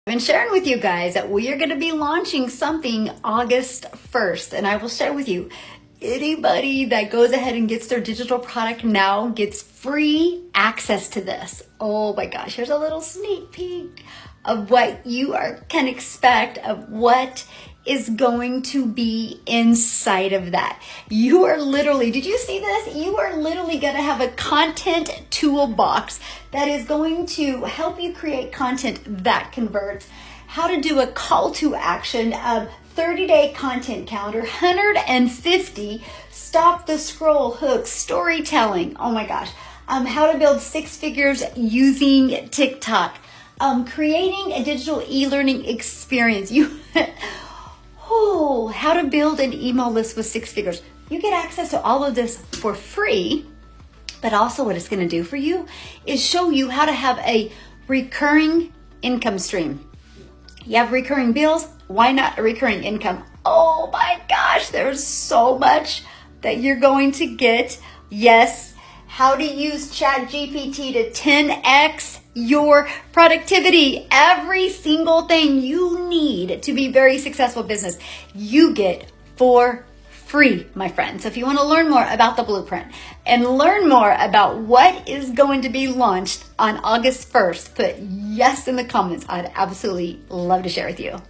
I've been sharing with you guys that we are going to be launching something August 1st, and I will share with you, anybody that goes ahead and gets their digital product now gets free access to this. Oh my gosh, here's a little sneak peek of what you can expect of what is going to be inside of that. You are literally, did you see this? You are literally going to have a content toolbox that is going to help you create content that converts, how to do a call to action, a 30-day content calendar, 150 stop the scroll hooks, storytelling, oh my gosh, how to build 6 figures using TikTok, creating a digital e-learning experience. How to build an email list with 6 figures. You get access to all of this for free, but also what it's going to do for you is show you how to have a recurring income stream. You have recurring bills, why not a recurring income? Oh my gosh, there's so much that you're going to get. Yes, how to use ChatGPT to 10x your productivity. Every single thing you need to be very successful business, you get for free, my friends. So if you want to learn more about the blueprint and learn more about what is going to be launched on August 1st, put yes in the comments. I'd absolutely love to share with you.